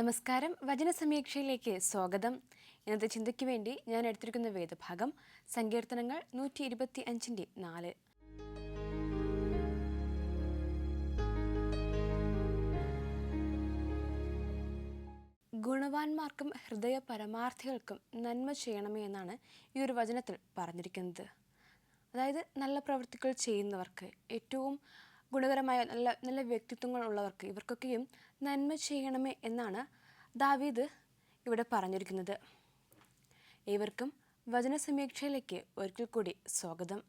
നമസ്കാരം. വചനസമീക്ഷയിലേക്ക് സ്വാഗതം. ഇന്നത്തെ ചിന്തയ്ക്ക് വേണ്ടി ഞാൻ എടുത്തിരിക്കുന്ന വേദഭാഗം സങ്കീർത്തനങ്ങൾ 125:4. ഗുണവാന്മാർക്കും ഹൃദയ പരമാർത്ഥികൾക്കും നന്മ ചെയ്യണമേ എന്നാണ് ഈ ഒരു വചനത്തിൽ പറഞ്ഞിരിക്കുന്നത്. അതായത് നല്ല പ്രവൃത്തികൾ ചെയ്യുന്നവർക്ക്, ഏറ്റവും ഗുണകരമായ നല്ല വ്യക്തിത്വങ്ങൾ ഉള്ളവർക്ക്, ഇവർക്കൊക്കെയും നന്മ ചെയ്യണമേ എന്നാണ് ദാവീദ് ഇവിടെ പറഞ്ഞിരിക്കുന്നത്. ഏവർക്കും വചനസമീക്ഷയിലേക്ക് ഒരിക്കൽ കൂടി സ്വാഗതം.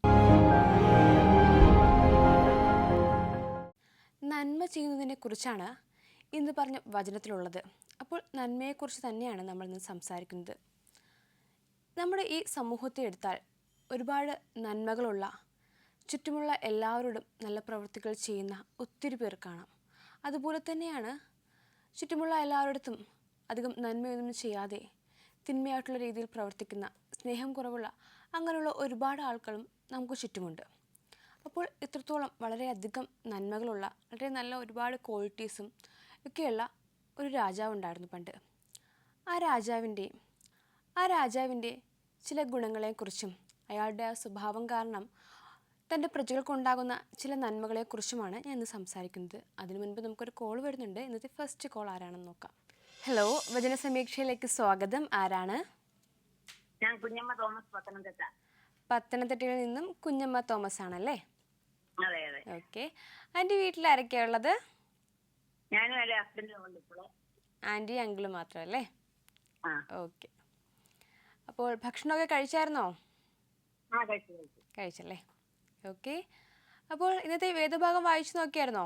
നന്മ ചെയ്യുന്നതിനെ കുറിച്ചാണ് ഇന്ന് പറഞ്ഞ വചനത്തിലുള്ളത്. അപ്പോൾ നന്മയെക്കുറിച്ച് തന്നെയാണ് നമ്മൾ ഇന്ന് സംസാരിക്കുന്നത്. നമ്മുടെ ഈ സമൂഹത്തെ എടുത്താൽ ഒരുപാട് നന്മകളുള്ള, ചുറ്റുമുള്ള എല്ലാവരോടും നല്ല പ്രവൃത്തികൾ ചെയ്യുന്ന ഒത്തിരി പേർ കാണാം. അതുപോലെ തന്നെയാണ് ചുറ്റുമുള്ള എല്ലാവരിടത്തും അധികം നന്മയൊന്നും ചെയ്യാതെ തിന്മയായിട്ടുള്ള രീതിയിൽ പ്രവർത്തിക്കുന്ന, സ്നേഹം കുറവുള്ള, അങ്ങനെയുള്ള ഒരുപാട് ആൾക്കാരും നമുക്ക് ചുറ്റുമുണ്ട്. അപ്പോൾ ഇത്രത്തോളം വളരെയധികം നന്മകളുള്ള, വളരെ നല്ല ഒരുപാട് ക്വാളിറ്റീസും ഒക്കെയുള്ള ഒരു രാജാവുണ്ടായിരുന്നു പണ്ട്. ആ രാജാവിൻ്റെ ചില ഗുണങ്ങളെക്കുറിച്ചും അയാളുടെ ആ സ്വഭാവം കാരണം തൻ്റെ പ്രജകൾക്കുണ്ടാകുന്ന ചില നന്മകളെക്കുറിച്ചുമാണ് ഞാൻ ഇന്ന് സംസാരിക്കുന്നത്. അതിനു മുൻപ് നമുക്കൊരു കോൾ വരുന്നുണ്ട്. ഇന്നത്തെ ഫസ്റ്റ് കോൾ ആരാണെന്ന് നോക്കാം. ഹലോ, വചനസമീക്ഷയിലേക്ക് സ്വാഗതം. ആരാണ്? ഞാൻ കുഞ്ഞമ്മ തോമസ്, പത്തനംതിട്ട. പത്തനംതിട്ടയിൽ നിന്നും കുഞ്ഞമ്മ തോമസ് ആണല്ലേ? അതെ അതെ. ഓക്കെ. ആൻറ്റി, വീട്ടിൽ ആരൊക്കെയാണ് ഉള്ളത്? ഞാനും എൻ്റെ ഹസ്ബൻഡും ഉണ്ട് ഇപ്പോൾ. ആൻറ്റി അങ്കിളും മാത്രമല്ലേ? ആ. ഓക്കെ. അപ്പോൾ ഭക്ഷണമൊക്കെ കഴിച്ചായിരുന്നോ? ആ, കഴിച്ചു. കഴിച്ചല്ലേ? ഓക്കെ. അപ്പോൾ ഇന്നത്തെ വേദഭാഗം വായിച്ചു നോക്കിയായിരുന്നോ?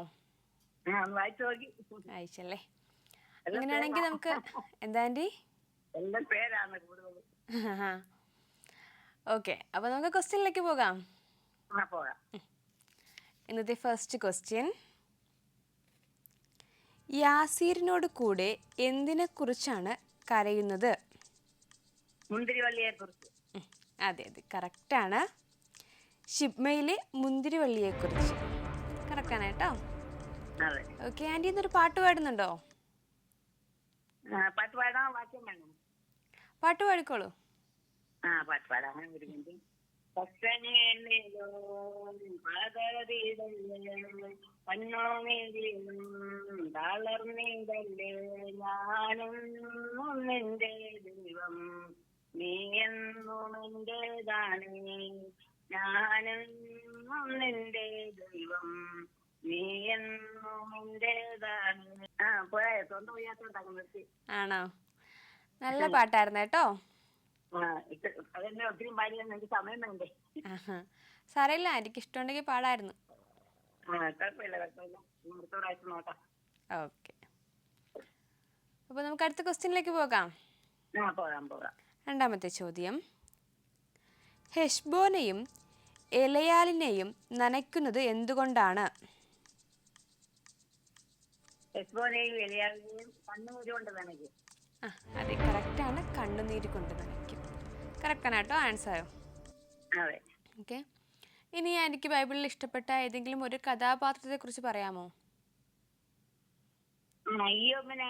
വായിച്ചു നോക്കി. വായിച്ചല്ലേ? അങ്ങനെയാണെങ്കിൽ നമുക്ക് എന്താ ആൻറ്റി? എല്ലാ പേരാണ് കൂടുതൽ. ഓക്കെ, അപ്പോൾ നമുക്ക് ക്വസ്റ്റ്യനിലേക്ക് പോകാം. പോകാം. ഇന്നത്തെ ഫസ്റ്റ് ക്വസ്റ്റ്യൻ, യാസീറിനോട് കൂടെ എന്തിനെ കുറിച്ചാണ് കരയുന്നത്? മുന്തിരിവള്ളിയെ കുറിച്ച്. അതെ അതെ, കറക്റ്റാണ്. ഷിബ്മയിലെ മുന്തിരിവള്ളിയെക്കുറിച്ച്. കറക്റ്റാണ് കേട്ടോ. അതെ. ഓക്കെ, ആൻറ്റി ഇന്നൊരു പാട്ട് പാടുന്നുണ്ടോ? പാട്ട് പാടാൻ വാക്യം വേണം. പാട്ട് പാടിക്കോളൂ. പാട്ട് പാടാൻ ഒരു മിനിറ്റ്. തളർന്നീടല്ലേ ഞാനും നിന്റെ ദൈവം, നീ എന്നും എന്റേതാണ്, ഞാനും നിന്റെ ദൈവം, നീ എന്നും എന്റേതാണ്. പോയാ തൊണ്ട പോയാത്തോണ്ടാകും നിർത്തി. ആണോ? നല്ല പാട്ടായിരുന്നു കേട്ടോ. അതെന്നെ ഒത്തിരി പാടിയാൽ എനിക്ക് സമയം വേണ്ടേ? സാരമില്ല, എനിക്ക് ഇഷ്ടമുണ്ടെങ്കിൽ പാടായിരുന്നു. കുഴപ്പമില്ല. അടുത്തോടായിട്ട് നോക്കാം. ഓക്കെ, അപ്പോൾ നമുക്ക് അടുത്ത ക്വസ്റ്റ്യനിലേക്ക് പോകാം. പോകാം. രണ്ടാമത്തെ ചോദ്യം, ഹെഷ്ബോനെയും എലയാലിനെയും നനയ്ക്കുന്നത് എന്തുകൊണ്ടാണ്? ഹെഷ്ബോനെയും എലയാലിനെയും കണ്ണുനീര് കൊണ്ട് നനയ്ക്കും. അതെ, കറക്റ്റാണ്. കണ്ണുനീര് കൊണ്ട് നനയ്ക്കും. കറക്റ്റാണ് കേട്ടോ ആൻസർ. അതെ. ഓക്കെ. ഇനി എനിക്ക് ബൈബിളിൽ ഇഷ്ടപ്പെട്ട ഏതെങ്കിലും ഒരു കഥാപാത്രത്തെ കുറിച്ച് പറയാമോ? ഇയ്യോബിനെ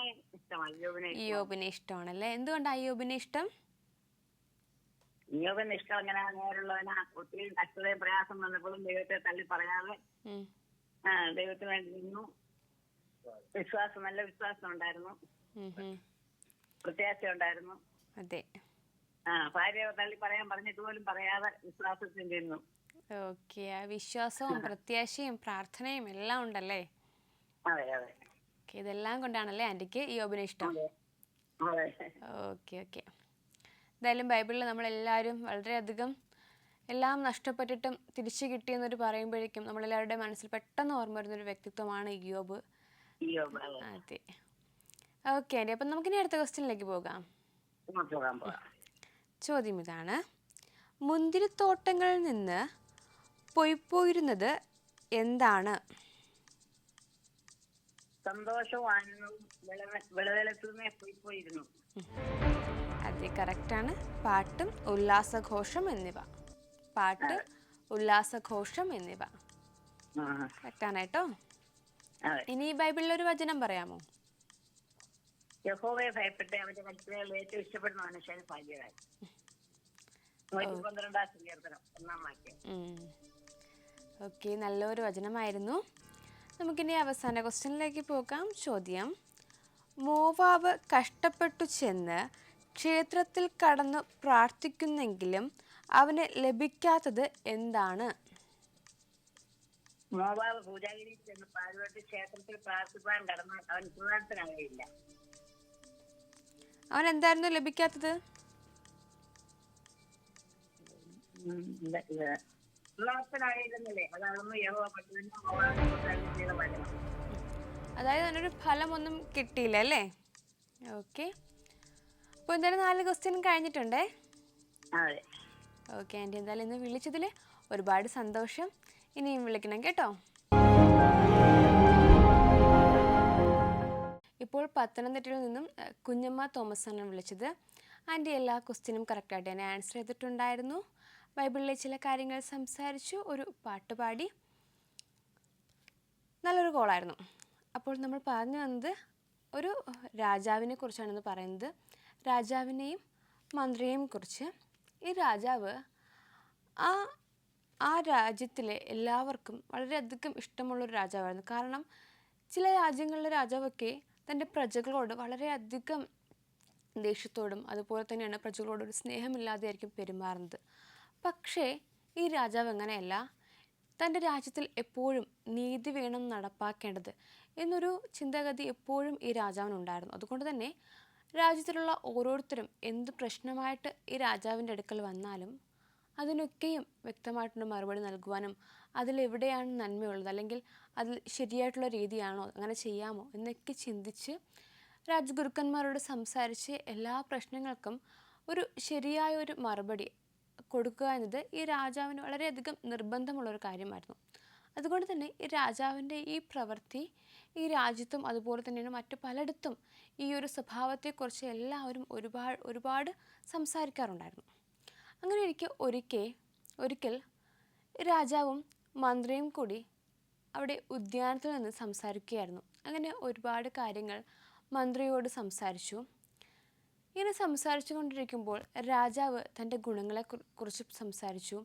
ഇഷ്ടമാണല്ലേ? എന്തുകൊണ്ടാണ് അയ്യോബിനെ ഇഷ്ടം? ഇയ്യോബിനെ ഇഷ്ടം അങ്ങനെ നേരുള്ളവനാ. ഒത്തിരി കഷ്ടതയും പ്രയാസം വന്നപ്പോഴും ദൈവത്തെ തള്ളി പറയാതെ ദൈവത്തിന് വേണ്ടി നിന്നു. നല്ല വിശ്വാസം ഉണ്ടായിരുന്നു, പ്രത്യാശ ഉണ്ടായിരുന്നു. അതെ. ഭാര്യ തള്ളി പറയാൻ പറഞ്ഞിട്ട് പോലും പറയാതെ വിശ്വാസത്തിൽ നിന്നു. ഓക്കെ, ആ വിശ്വാസവും പ്രത്യാശയും പ്രാർത്ഥനയും എല്ലാം ഉണ്ടല്ലേ? അതെ അതെ. ഇതെല്ലാം കൊണ്ടാണല്ലേ ആൻറ്റിക്ക് ഇയ്യോബിനെ ഇഷ്ടം? ഓക്കെ. എന്തായാലും ബൈബിളിൽ നമ്മളെല്ലാവരും വളരെയധികം എല്ലാം നഷ്ടപ്പെട്ടിട്ടും തിരിച്ചു കിട്ടിയെന്നൊരു പറയുമ്പോഴേക്കും നമ്മളെല്ലാവരുടെ മനസ്സിൽ പെട്ടെന്ന് ഓർമ്മ വരുന്നൊരു വ്യക്തിത്വമാണ് ഇയ്യോബ്. അതെ. ഓക്കെ ആൻറ്റി, അപ്പം നമുക്കിനി അടുത്ത ക്വസ്റ്റ്യനിലേക്ക് പോകാം. ചോദ്യം ഇതാണ്, മുന്തിരിത്തോട്ടങ്ങളിൽ നിന്ന് പോയിരുന്നത് എന്താണ്? സന്തോഷവും ആനന്ദവും പോയിരുന്നു. അതെ, കറക്റ്റാണ്. പാട്ടും ഉല്ലാസഘോഷം എന്നിവ. കറക്റ്റാണ് കേട്ടോ. ഇനി ബൈബിളിലൊരു വചനം പറയാമോ? യഹോവയെ ഭയപ്പെട്ട് അവന്റെ കൽപ്പനകൾ ഏറ്റവും ഇഷ്ടപ്പെടുന്ന മനുഷ്യന് ഭാഗ്യവാൻ. 112 സങ്കീർത്തനം 1 വാക്യം. ഓക്കെ, നല്ലൊരു വചനമായിരുന്നു. നമുക്കിനി അവസാന ക്വസ്റ്റ്യനിലേക്ക് പോകാം. ചോദ്യം: മോവാബ് കഷ്ടപ്പെട്ടു ചെന്ന് ക്ഷേത്രത്തിൽ കടന്നു പ്രാർത്ഥിക്കുന്നെങ്കിലും അവന് ലഭിക്കാത്തത് എന്താണ്? മോവാബ് പൂജാഗിരി ചെന്ന് പാടുപെട്ട് ക്ഷേത്രത്തിൽ പ്രാർത്ഥിപ്പാൻ കടന്ന് അവൻ കൃതാർത്ഥനാകയില്ല. അവൻ എന്തായിരുന്നു ലഭിക്കാത്തത്? കൃതാർത്ഥനാകില്ലെന്നല്ലേ, അതാണെന്ന് യഹോവ പട്ടണത്തിൽ മോവാബിനെ കുറിച്ച് ചെയ്ത വചനം. അതായത് അതിനൊരു ഫലമൊന്നും കിട്ടിയില്ല അല്ലേ? ഓക്കെ, അപ്പോൾ എന്തായാലും 4 ക്വസ്റ്റ്യൻ കഴിഞ്ഞിട്ടുണ്ടേ. അതെ. ഓക്കെ ആൻറ്റി, എന്തായാലും ഇന്ന് വിളിച്ചതിൽ ഒരുപാട് സന്തോഷം. ഇനിയും വിളിക്കണം കേട്ടോ. ഇപ്പോൾ പത്തനംതിട്ടയിൽ നിന്നും കുഞ്ഞമ്മ തോമസ് ആണ് വിളിച്ചത്. ആൻറ്റി എല്ലാ ക്വസ്റ്റ്യനും കറക്റ്റായിട്ട് തന്നെ ആൻസർ ചെയ്തിട്ടുണ്ടായിരുന്നു. ബൈബിളിലെ ചില കാര്യങ്ങൾ സംസാരിച്ചു, ഒരു പാട്ട് പാടി. നല്ലൊരു കോളായിരുന്നു. അപ്പോൾ നമ്മൾ പറഞ്ഞു വന്നത് ഒരു രാജാവിനെ കുറിച്ചാണെന്ന് പറയുന്നത്, രാജാവിനെയും മന്ത്രിയെയും കുറിച്ച്. ഈ രാജാവ് ആ രാജ്യത്തിലെ എല്ലാവർക്കും വളരെയധികം ഇഷ്ടമുള്ളൊരു രാജാവായിരുന്നു. കാരണം ചില രാജ്യങ്ങളിലെ രാജാവൊക്കെ തൻ്റെ പ്രജകളോട് വളരെയധികം ദേഷ്യത്തോടും അതുപോലെ തന്നെയാണ് പ്രജകളോട് ഒരു സ്നേഹമില്ലാതെയായിരിക്കും പെരുമാറുന്നത്. പക്ഷേ ഈ രാജാവ് അങ്ങനെയല്ല. തൻ്റെ രാജ്യത്തിൽ എപ്പോഴും നീതി വേണം നടപ്പാക്കേണ്ടത് എന്നൊരു ചിന്താഗതി എപ്പോഴും ഈ രാജാവിനുണ്ടായിരുന്നു. അതുകൊണ്ട് തന്നെ രാജ്യത്തിലുള്ള ഓരോരുത്തരും എന്ത് പ്രശ്നമായിട്ട് ഈ രാജാവിൻ്റെ അടുക്കൽ വന്നാലും അതിനൊക്കെയും വ്യക്തമായിട്ടുള്ള മറുപടി നൽകുവാനും അതിലെവിടെയാണ് നന്മയുള്ളത്, അല്ലെങ്കിൽ അതിൽ ശരിയായിട്ടുള്ള രീതിയാണോ, അങ്ങനെ ചെയ്യാമോ എന്നൊക്കെ ചിന്തിച്ച് രാജഗുരുക്കന്മാരോട് സംസാരിച്ച് എല്ലാ പ്രശ്നങ്ങൾക്കും ഒരു ശരിയായ ഒരു മറുപടി കൊടുക്കുക എന്നത് ഈ രാജാവിന് വളരെയധികം നിർബന്ധമുള്ളൊരു കാര്യമായിരുന്നു. അതുകൊണ്ട് തന്നെ ഈ രാജാവിൻ്റെ ഈ പ്രവൃത്തി ഈ രാജ്യത്തും അതുപോലെ തന്നെയാണ് മറ്റു പലയിടത്തും ഈ ഒരു സ്വഭാവത്തെക്കുറിച്ച് എല്ലാവരും ഒരുപാട് സംസാരിക്കാറുണ്ടായിരുന്നു. അങ്ങനെ ഒരിക്കൽ രാജാവും മന്ത്രിയും കൂടി അവിടെ ഉദ്യാനത്തിൽ നിന്ന് സംസാരിക്കുകയായിരുന്നു. അങ്ങനെ ഒരുപാട് കാര്യങ്ങൾ മന്ത്രിയോട് സംസാരിച്ചു. ഇങ്ങനെ സംസാരിച്ചു കൊണ്ടിരിക്കുമ്പോൾ രാജാവ് തൻ്റെ ഗുണങ്ങളെ കുറിച്ച് സംസാരിച്ചു.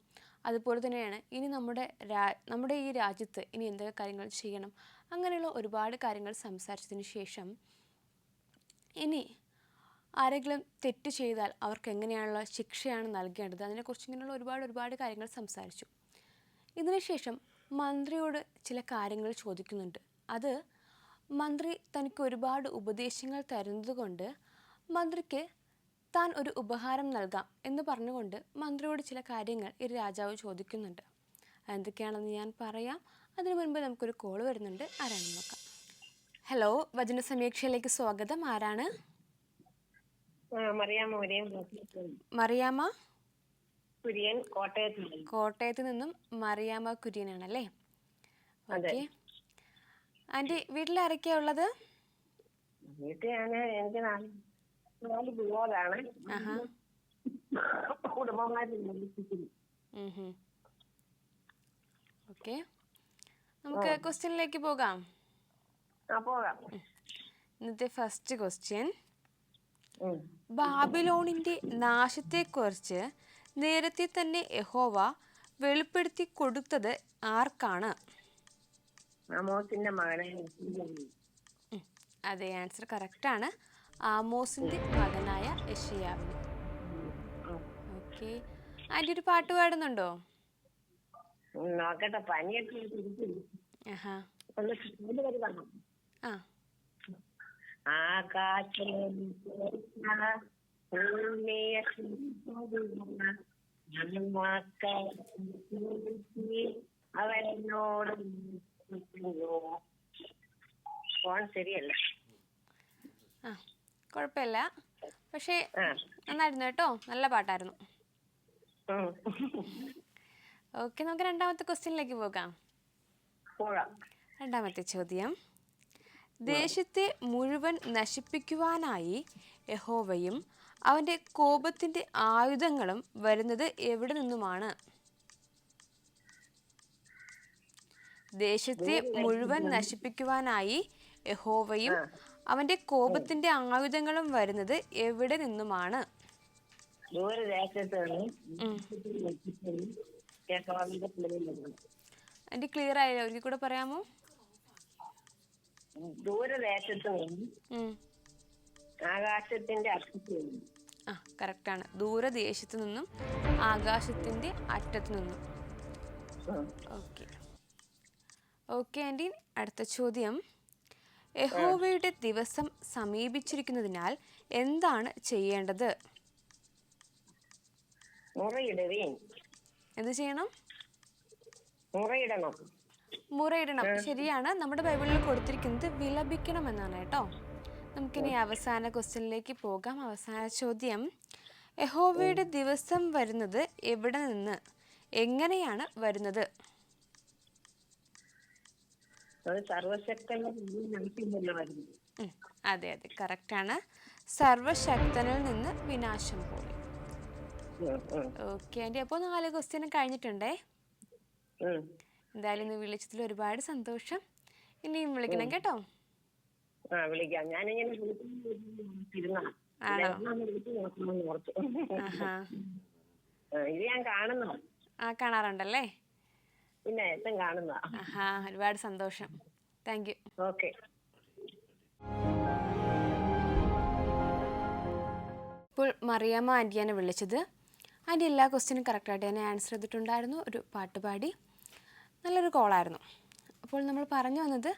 അതുപോലെ തന്നെയാണ് ഇനി നമ്മുടെ ഈ രാജ്യത്ത് ഇനി എന്തൊക്കെ കാര്യങ്ങൾ ചെയ്യണം, അങ്ങനെയുള്ള ഒരുപാട് കാര്യങ്ങൾ സംസാരിച്ചതിന് ശേഷം ഇനി ആരെങ്കിലും തെറ്റ് ചെയ്താൽ അവർക്ക് എങ്ങനെയാണുള്ള ശിക്ഷയാണ് നൽകേണ്ടത്, അതിനെക്കുറിച്ച് ഇങ്ങനെയുള്ള ഒരുപാട് കാര്യങ്ങൾ സംസാരിച്ചു. ഇതിനുശേഷം മന്ത്രിയോട് ചില കാര്യങ്ങൾ ചോദിക്കുന്നുണ്ട്. അത് മന്ത്രി തനിക്ക് ഒരുപാട് ഉപദേശങ്ങൾ തരുന്നത് കൊണ്ട് മന്ത്രിക്ക് താൻ ഒരു ഉപഹാരം നൽകാം എന്ന് പറഞ്ഞുകൊണ്ട് മന്ത്രിയോട് ചില കാര്യങ്ങൾ ഈ രാജാവ് ചോദിക്കുന്നുണ്ട്. എന്തൊക്കെയാണെന്ന് ഞാൻ പറയാം. അതിനു മുൻപ് നമുക്കൊരു കോൾ വരുന്നുണ്ട്. ആരാണെന്ന് നോക്കാം. ഹലോ, വചന സമീക്ഷയിലേക്ക് സ്വാഗതം. ആരാണ്? മറിയാമ്മ കുര്യൻ, കോട്ടയത്ത് നിന്നും മറിയാമ്മ കുര്യനാണല്ലേ? ഓക്കെ ആൻറ്റി, വീട്ടിൽ ആരൊക്കെയാ ഉള്ളത്? വീട്ടിൽ എനിക്ക് 4 പിള്ളേരാണ്. ഓക്കെ, നമുക്ക് ക്വസ്റ്റ്യനിലേക്ക് പോകാം. ഇന്നത്തെ ഫസ്റ്റ് ക്വസ്റ്റ്യൻ: ബാബിലോണിന്റെ നാശത്തെക്കുറിച്ച് നേരത്തെ തന്നെ യഹോവ വെളിപ്പെടുത്തി കൊടുത്തത് ആർക്കാണ്? ആമോസിന്റെ മകനെ. അതെ, ആൻസർ കറക്റ്റാണ്. ആമോസിന്റെ മകനായ യെശയ്യാവിന്. ഓക്കെ ആൻറ്റി, ഒരു പാട്ട് പാടുന്നുണ്ടോ? നോക്കട്ടെ, പനിയൊക്കെ. അവനോട് ഫോൺ ശരിയല്ല. കുഴപ്പമില്ല, പക്ഷേ നന്നായിരുന്നു കേട്ടോ, നല്ല പാട്ടായിരുന്നു. ഓക്കെ, നമുക്ക് രണ്ടാമത്തെ ക്വസ്റ്റ്യനിലേക്ക് പോകാം. രണ്ടാമത്തെ ചോദ്യം: ദേശത്തെ മുഴുവൻ നശിപ്പിക്കുവാനായി യഹോവയും അവന്റെ കോപത്തിന്റെ ആയുധങ്ങളും വരുന്നത് എവിടെ നിന്നുമാണ്? ദേശത്തെ മുഴുവൻ നശിപ്പിക്കുവാനായി യഹോവയും അവൻ്റെ കോപത്തിൻ്റെ ആയുധങ്ങളും വരുന്നത് എവിടെ നിന്നുമാണ്? ദൂരദേശത്ത് എൻ്റെ ക്ലിയർ ആയില്ല, ഒരിക്കൽ കൂടെ പറയാമോ? ദൂരദേശത്ത് ഉം. ആകാശത്തിന്റെ അറ്റത്ത് ആ കറക്റ്റാണ്. ദൂരദേശത്തു നിന്നും ആകാശത്തിൻ്റെ അറ്റത്തു നിന്നും. ഓക്കെ ഓക്കെ ആൻറ്റി, അടുത്ത ചോദ്യം. യഹോവയുടെ ദിവസം സമീപിച്ചിരിക്കുന്നതിനാൽ എന്താണ് ചെയ്യേണ്ടത്? മുറയിടുവീൻ. എന്ത് ചെയ്യണം? മുറയിടണം. മുറയിടണം, ശരിയാണ്. നമ്മുടെ ബൈബിളിൽ കൊടുത്തിരിക്കുന്നത് വിലപിക്കണം എന്നാണ് കേട്ടോ. നമുക്കിനി അവസാന ക്വസ്റ്റ്യനിലേക്ക് പോകാം. അവസാന ചോദ്യം. യഹോവയുടെ ദിവസം വരുന്നത് എവിടെ നിന്ന്, എങ്ങനെയാണ് വരുന്നത്? അതെ അതെ, കറക്റ്റാണ്. സർവശക്തനിൽ നിന്ന് വിനാശം പോലെ. ഓക്കെ ആൻറ്റി, അപ്പോൾ 4 ക്വസ്റ്റ്യൻ കഴിഞ്ഞിട്ടുണ്ടേ. എന്തായാലും ഇന്ന് വിളിച്ചതിൽ ഒരുപാട് സന്തോഷം. ഇനിയും വിളിക്കണം കേട്ടോ. വിളിക്കാം. ഞാനിങ്ങനെ ഇത് ഞാൻ കാണുന്ന. കാണാറുണ്ടല്ലേ? പിന്നെ എത്തും കാണുന്ന. ഒരുപാട് സന്തോഷം. Thank you. ഓക്കെ. ഇപ്പോൾ മറിയാമ്മ ആൻറ്റിയാണ് വിളിച്ചത്. ആൻറ്റി എല്ലാ ക്വസ്റ്റ്യനും കറക്റ്റായിട്ട് തന്നെ ആൻസർ ചെയ്തിട്ടുണ്ടായിരുന്നു. ഒരു പാട്ട് പാടി, നല്ലൊരു കോളായിരുന്നു. അപ്പോൾ നമ്മൾ പറഞ്ഞു വന്നത്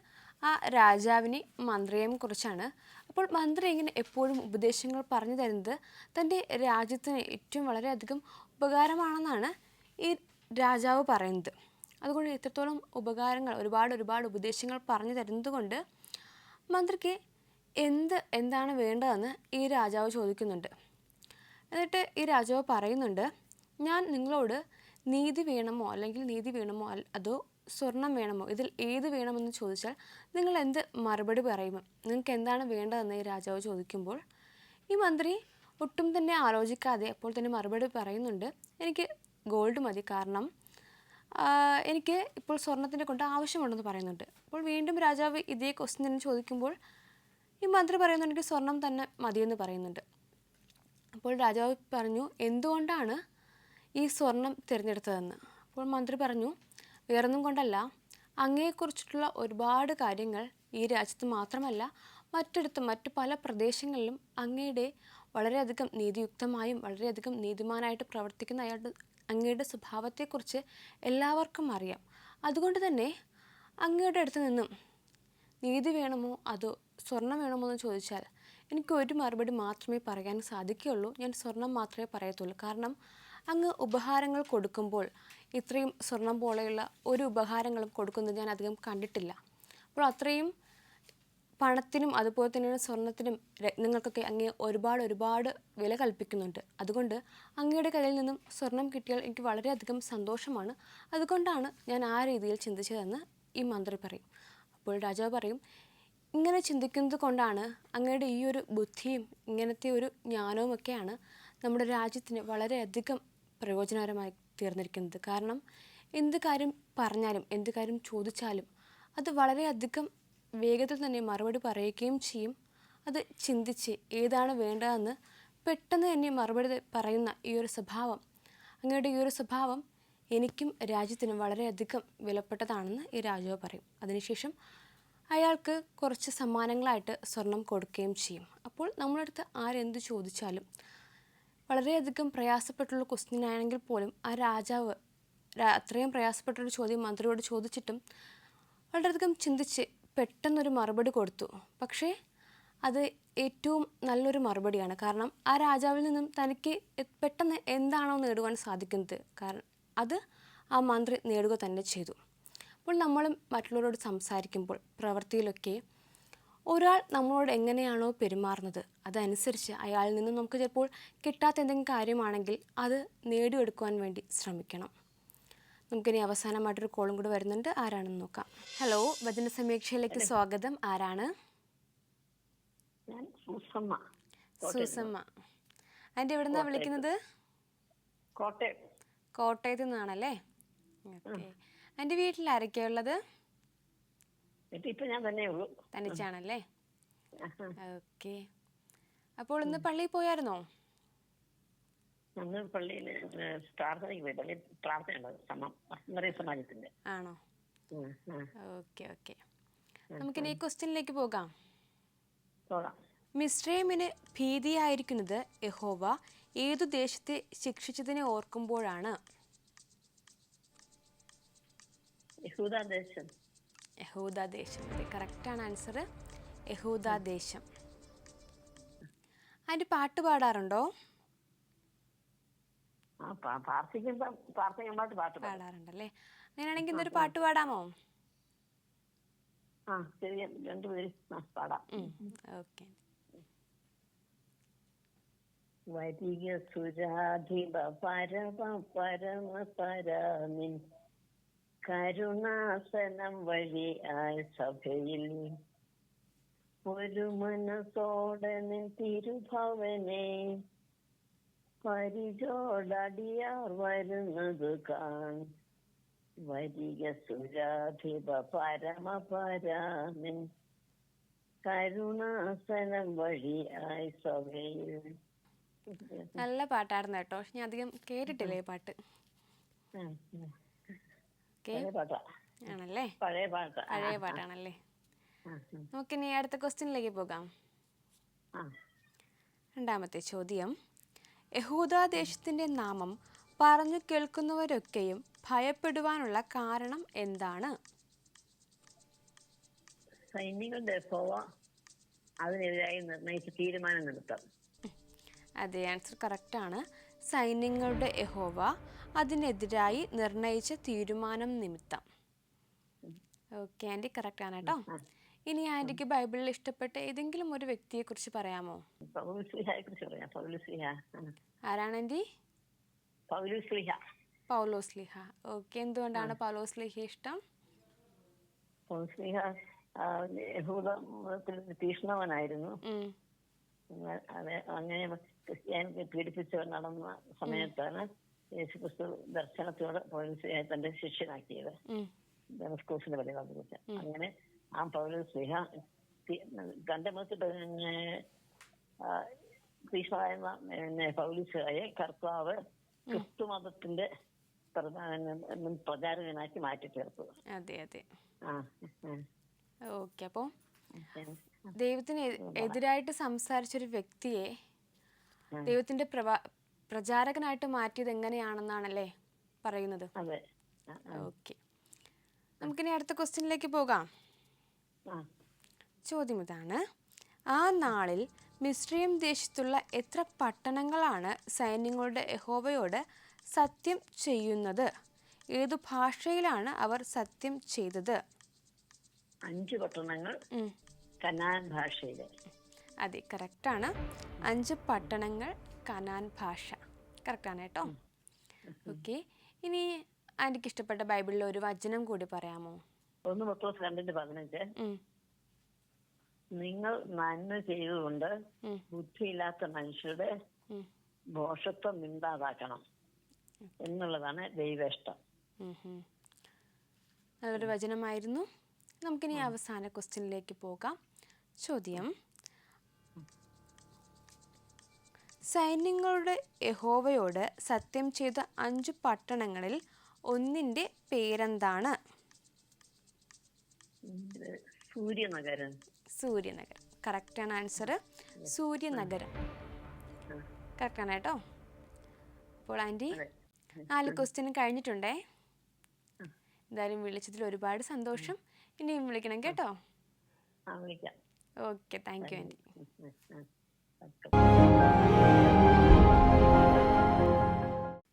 ആ രാജാവിനെ മന്ത്രിയെയും കുറിച്ചാണ്. അപ്പോൾ മന്ത്രി ഇങ്ങനെ എപ്പോഴും ഉപദേശങ്ങൾ പറഞ്ഞു തരുന്നത് തൻ്റെ രാജ്യത്തിന് ഏറ്റവും വളരെയധികം ഉപകാരമാണെന്നാണ് ഈ രാജാവ് പറയുന്നത്. അതുകൊണ്ട് ഇത്രത്തോളം ഉപകാരങ്ങൾ, ഒരുപാട് ഉപദേശങ്ങൾ പറഞ്ഞു തരുന്നത് കൊണ്ട് മന്ത്രിക്ക് എന്താണ് വേണ്ടതെന്ന് ഈ രാജാവ് ചോദിക്കുന്നുണ്ട്. എന്നിട്ട് ഈ രാജാവ് പറയുന്നുണ്ട്, ഞാൻ നിങ്ങളോട് നീതി വേണമോ അതോ സ്വർണം വേണമോ, ഇതിൽ ഏത് വേണമെന്ന് ചോദിച്ചാൽ നിങ്ങൾ എന്ത് മറുപടി പറയുമോ, നിങ്ങൾക്ക് എന്താണ് വേണ്ടതെന്ന് ഈ രാജാവ് ചോദിക്കുമ്പോൾ ഈ മന്ത്രി ഒട്ടും തന്നെ ആലോചിക്കാതെ അപ്പോൾ തന്നെ മറുപടി പറയുന്നുണ്ട്, എനിക്ക് ഗോൾഡ് മതി, കാരണം എനിക്ക് ഇപ്പോൾ സ്വർണത്തിൻ്റെ കൊണ്ട് ആവശ്യമുണ്ടെന്ന് പറയുന്നുണ്ട്. അപ്പോൾ വീണ്ടും രാജാവ് ഇതേ ക്വസ്റ്റ്യൻ തന്നെ ചോദിക്കുമ്പോൾ ഈ മന്ത്രി പറയുന്നുണ്ട്, എനിക്ക് സ്വർണം തന്നെ മതിയെന്ന് പറയുന്നുണ്ട്. അപ്പോൾ രാജാവ് പറഞ്ഞു, എന്തുകൊണ്ടാണ് ഈ സ്വർണം തിരഞ്ഞെടുത്തതെന്ന്. അപ്പോൾ മന്ത്രി പറഞ്ഞു, വേറൊന്നും കൊണ്ടല്ല, അങ്ങയെക്കുറിച്ചിട്ടുള്ള ഒരുപാട് കാര്യങ്ങൾ ഈ രാജ്യത്ത് മാത്രമല്ല മറ്റു പല പ്രദേശങ്ങളിലും അങ്ങയുടെ വളരെയധികം നീതിയുക്തമായും വളരെയധികം നീതിമാനായിട്ട് പ്രവർത്തിക്കുന്ന അങ്ങയുടെ സ്വഭാവത്തെക്കുറിച്ച് എല്ലാവർക്കും അറിയാം. അതുകൊണ്ട് തന്നെ അങ്ങയുടെ അടുത്ത് നിന്നും നീതി വേണമോ അതോ സ്വർണം വേണമോ എന്ന് ചോദിച്ചാൽ എനിക്ക് ഒരു മറുപടി മാത്രമേ പറയാൻ സാധിക്കുകയുള്ളൂ, ഞാൻ സ്വർണം മാത്രമേ പറയത്തുള്ളൂ. കാരണം അങ്ങ് ഉപഹാരങ്ങൾ കൊടുക്കുമ്പോൾ ഇത്രയും സ്വർണം പോലെയുള്ള ഒരു ഉപഹാരങ്ങളും കൊടുക്കുന്നത് ഞാൻ അധികം കണ്ടിട്ടില്ല. അപ്പോൾ അത്രയും പണത്തിനും അതുപോലെ തന്നെ സ്വർണത്തിനും രത്നങ്ങൾക്കൊക്കെ അങ്ങ് ഒരുപാട് വില കൽപ്പിക്കുന്നുണ്ട്. അതുകൊണ്ട് അങ്ങയുടെ കയ്യിൽ നിന്നും സ്വർണം കിട്ടിയാൽ എനിക്ക് വളരെയധികം സന്തോഷമാണ്. അതുകൊണ്ടാണ് ഞാൻ ആ രീതിയിൽ ചിന്തിച്ചതെന്ന് ഈ മന്ത്രി പറയും. അപ്പോൾ രാജാവ് പറയും, ഇങ്ങനെ ചിന്തിക്കുന്നത് കൊണ്ടാണ് അങ്ങയുടെ ഈ ഒരു ബുദ്ധിയും ഇങ്ങനത്തെ ഒരു ജ്ഞാനവുമൊക്കെയാണ് നമ്മുടെ രാജ്യത്തിന് വളരെയധികം പ്രയോജനകരമായി തീർന്നിരിക്കുന്നത്. കാരണം എന്ത് കാര്യം പറഞ്ഞാലും എന്ത് കാര്യം ചോദിച്ചാലും അത് വളരെയധികം വേഗത്തിൽ തന്നെ മറുപടി പറയുകയും ചെയ്യും. അത് ചിന്തിച്ച് ഏതാണ് വേണ്ടതെന്ന് പെട്ടെന്ന് തന്നെ മറുപടി പറയുന്ന ഈ ഒരു സ്വഭാവം, അങ്ങയുടെ ഈ ഒരു സ്വഭാവം എനിക്കും രാജ്യത്തിനും വളരെയധികം വിലപ്പെട്ടതാണെന്ന് ഈ രാജാവ് പറയും. അതിനുശേഷം അയാൾക്ക് കുറച്ച് സമ്മാനങ്ങളായിട്ട് സ്വർണം കൊടുക്കുകയും ചെയ്യും. അപ്പോൾ നമ്മളടുത്ത് ആരെന്ത് ചോദിച്ചാലും വളരെയധികം പ്രയാസപ്പെട്ടുള്ള ക്വസ്റ്റ്യൻ ആണെങ്കിൽ പോലും ആ രാജാവ് അത്രയും പ്രയാസപ്പെട്ടൊരു ചോദ്യം മന്ത്രിയോട് ചോദിച്ചിട്ടും വളരെയധികം ചിന്തിച്ച് പെട്ടെന്നൊരു മറുപടി കൊടുത്തു. പക്ഷേ അത് ഏറ്റവും നല്ലൊരു മറുപടിയാണ്. കാരണം ആ രാജാവിൽ നിന്നും തനിക്ക് പെട്ടെന്ന് എന്താണോ നേടുവാൻ സാധിക്കുന്നത്, കാരണം അത് ആ മന്ത്രി നേടുക തന്നെ ചെയ്തു. അപ്പോൾ നമ്മളും മറ്റുള്ളവരോട് സംസാരിക്കുമ്പോൾ പ്രവൃത്തിയിലൊക്കെ ഒരാൾ നമ്മളോട് എങ്ങനെയാണോ പെരുമാറുന്നത് അതനുസരിച്ച് അയാളിൽ നിന്നും നമുക്ക് ചിലപ്പോൾ കിട്ടാത്ത എന്തെങ്കിലും കാര്യമാണെങ്കിൽ അത് നേടിയെടുക്കുവാൻ വേണ്ടി ശ്രമിക്കണം. നമുക്കിനി അവസാനമായിട്ടൊരു കോളും കൂടി വരുന്നുണ്ട്. ആരാണെന്ന് നോക്കാം. ഹലോ, വചന സമീക്ഷയിലേക്ക് സ്വാഗതം. ആരാണ്? സൂസമ്മ. അതിൻ്റെ എവിടെ നിന്നാണ് വിളിക്കുന്നത്? കോട്ടയത്ത് നിന്നാണല്ലേ? ഓക്കെ. എൻ്റെ വീട്ടിൽ ആരൊക്കെയാ ഉള്ളത്? ഇപ്പം ഞാൻ തന്നെ ഉള്ളൂ. തനിച്ചാണല്ലേ? ഓക്കെ. അപ്പോൾ ഇന്ന് പള്ളിയിൽ പോയായിരുന്നോ? അന്ന് പള്ളിയിൽ പ്രാർത്ഥനയ്ക്ക് പോയി. പള്ളിയിൽ പ്രാർത്ഥന ഉണ്ടാവും സമാജത്തിന്റെ. ആണോ? ഉം, ഉം. Okay okay. നമുക്കിനി ഈ ക്വസ്റ്റ്യനിലേക്ക് പോകാം. പോകാം. മിസ്രൈമിന് ഭീതിയായിരിക്കുന്നത് യഹോവ ഏതു ദേശത്തെ ശിക്ഷിച്ചതിനെ ഓർക്കുമ്പോഴാണ്? യഹൂദാദേശം. യഹൂദാദേശം. ഇത് കറക്റ്റാണ് ആൻസർ. യഹൂദാദേശം. അതിൻ്റെ പാട്ട് പാടാറുണ്ടോ? പ്രാർത്ഥിക്കുമ്പോൾ പാട്ട് പാടാറുണ്ടല്ലേ. അങ്ങനെയാണെങ്കിൽ ഇന്നൊരു പാട്ട് പാടാമോ? ആ ശരി, രണ്ടുപേരും പാടാം. ഓക്കെ. വരിക സുരാധിപ പരമ പരമ പരമിൻ കരുണാസനം വഴിയായ സഭയിൽ ഒരു മനസ്സോടെ നിൻ തിരുഭവനെ പരിചോടടിയാർ വരുന്നത് കാൺ. വരിക സുരാധിപ പരമ പരമിൻ കരുണാസനം വഴിയായ സഭയിൽ. നല്ല പാട്ടായിരുന്നു കേട്ടോ. ഞാൻ അധികം കേട്ടിട്ടില്ലേ ഈ പാട്ട്? ആണല്ലേ, പഴയ പാട്ട്. പഴയ പാട്ടാണല്ലേ. നമുക്കിനി അടുത്ത ക്വസ്റ്റ്യനിലേക്ക് പോകാം. രണ്ടാമത്തെ ചോദ്യം. യഹൂദാദേശത്തിന്റെ നാമം പറഞ്ഞു കേൾക്കുന്നവരൊക്കെയും ഭയപ്പെടുവാനുള്ള കാരണം എന്താണ്? സൈനികളുടെ യഹോവ അതിനെതിരായി നിർണയിച്ച തീരുമാനം എടുത്താം. അതെ, ആൻസർ കറക്റ്റാണ്. സൈന്യങ്ങളുടെ യഹോവ അതിനെതിരായി നിർണയിച്ച തീരുമാനം നിമിത്തം. ഓക്കെ ആൻറ്റി, കറക്റ്റാണ് കേട്ടോ. ഇനി ആൻറ്റിക്ക് ബൈബിളിൽ ഇഷ്ടപ്പെട്ട ഏതെങ്കിലും ഒരു വ്യക്തിയെ കുറിച്ച് പറയാമോ? ആരാണ് ആൻറ്റി? പൗലോസ്ലിഹ. ഓക്കെ, എന്തുകൊണ്ടാണ് പൗലോസ്ലിഹ ഇഷ്ടം? പൗലോസ്ലിഹ യഹൂദത്തിൽ തീക്ഷ്ണവനായിരുന്നു. അങ്ങനെ ക്രിസ്ത്യാനിയെ പീഡിപ്പിച്ചവർ നടന്ന സമയത്താണ് യേശുക്രിസ്തു ദർശനത്തോടെ പൗലോസ്ലിഹ തന്റെ ശിഷ്യനാക്കിയത്. ഡെമസ്കോസിന്റെ പള്ളി വന്നിട്ട് അങ്ങനെ ആ പൗലോസ്ലിഹ തന്റെ മുഖത്ത് തീക്ഷ്ണമായ പൗലോസ്ലിഹയെ കർത്താവ് ക്രിസ്തുമതത്തിന്റെ പ്രചാരകനാക്കി മാറ്റി ചേർത്തു. അതെ അതെ. ഓക്കെ. അപ്പോൾ ദൈവത്തിന് എതിരായിട്ട് സംസാരിച്ചൊരു വ്യക്തിയെ ദൈവത്തിന്റെ പ്രചാരകനായിട്ട് മാറ്റിയത് എങ്ങനെയാണെന്നാണല്ലേ പറയുന്നത്? ഓക്കെ. നമുക്കിനി അടുത്ത ക്വസ്റ്റ്യനിലേക്ക് പോകാം. ചോദ്യം ഇതാണ്. ആ നാളിൽ മിസ്രയീം ദേശത്തുള്ള എത്ര പട്ടണങ്ങളാണ് സൈന്യങ്ങളുടെ യഹോവയോട് സത്യം ചെയ്യുന്നത്? ഏതു ഭാഷയിലാണ് അവർ സത്യം ചെയ്തത്? 5 പട്ടണങ്ങൾ കനാൻ ഭാഷയിലെ. അതെ, കറക്റ്റാണ്. 5 പട്ടണങ്ങൾ കനാൻ ഭാഷ. കറക്റ്റാണ് കേട്ടോ. ഓക്കെ. ഇനി ആൻറ്റിക്ക് ഇഷ്ടപ്പെട്ട ബൈബിളിലെ ഒരു വചനം കൂടി പറയാമോ? 1 പത്രോസ് 2:15. നിങ്ങൾ നന്മ ചെയ്തുകൊണ്ട് ബുദ്ധിയില്ലാത്ത മനുഷ്യരുടെ ദോഷത്വം മിണ്ടാതാക്കണം എന്നുള്ളതാണ് ദൈവേഷ്ടം. നല്ലൊരു വചനമായിരുന്നു. നമുക്കിനി അവസാന ക്വസ്റ്റ്യനിലേക്ക് പോകാം. ചോദ്യം. സൈന്യങ്ങളുടെ യഹോവയോട് സത്യം ചെയ്ത 5 പട്ടണങ്ങളിൽ ഒന്നിന്റെ പേരെന്താണ്? സൂര്യനഗരം. സൂര്യനഗരം. കറക്റ്റാണ് ആൻസർ. സൂര്യനഗരം. കറക്റ്റാണ് കേട്ടോ. അപ്പോൾ ആൻറ്റി 4 ക്വസ്റ്റ്യൻ കഴിഞ്ഞിട്ടുണ്ടേ. എന്തായാലും വിളിച്ചതിൽ ഒരുപാട് സന്തോഷം. ഇനിയും വിളിക്കണം കേട്ടോ. Okay, thank you aunty.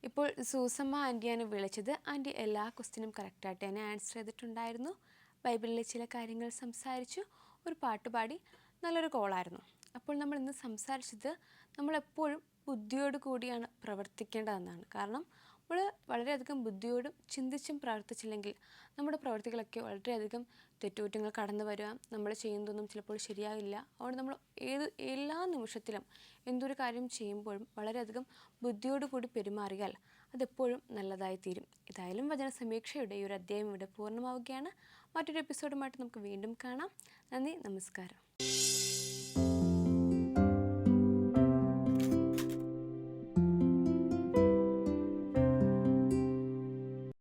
ഇപ്പോൾ സൂസമ്മ ആൻറ്റിയാണ് വിളിച്ചത്. ആൻറ്റി എല്ലാ ക്വസ്റ്റ്യനും കറക്റ്റായിട്ട് തന്നെ ആൻസർ ചെയ്തിട്ടുണ്ടായിരുന്നു. ബൈബിളിലെ ചില കാര്യങ്ങൾ സംസാരിച്ചു, ഒരു പാട്ട് പാടി. നല്ലൊരു കോളായിരുന്നു. അപ്പോൾ നമ്മൾ ഇന്ന് സംസാരിച്ചത് നമ്മളെപ്പോഴും ബുദ്ധിയോട് കൂടിയാണ് പ്രവർത്തിക്കേണ്ടതെന്നാണ്. കാരണം നമ്മൾ വളരെയധികം ബുദ്ധിയോടും ചിന്തിച്ചും പ്രവർത്തിച്ചില്ലെങ്കിൽ നമ്മുടെ പ്രവർത്തികളൊക്കെ വളരെയധികം തെറ്റുകുറ്റങ്ങൾ കടന്നു വരിക. നമ്മൾ ചെയ്യുന്നതൊന്നും ചിലപ്പോൾ ശരിയാകില്ല. അതുകൊണ്ട് നമ്മൾ എല്ലാ നിമിഷത്തിലും എന്തൊരു കാര്യം ചെയ്യുമ്പോഴും വളരെയധികം ബുദ്ധിയോട് കൂടി പെരുമാറിയാൽ അതെപ്പോഴും നല്ലതായി തീരും. ഏതായാലും വചന സമീക്ഷയുടെ ഈ ഒരു അധ്യായം ഇവിടെ പൂർണ്ണമാവുകയാണ്. മറ്റൊരു എപ്പിസോഡുമായിട്ട് നമുക്ക് വീണ്ടും കാണാം. നന്ദി, നമസ്കാരം.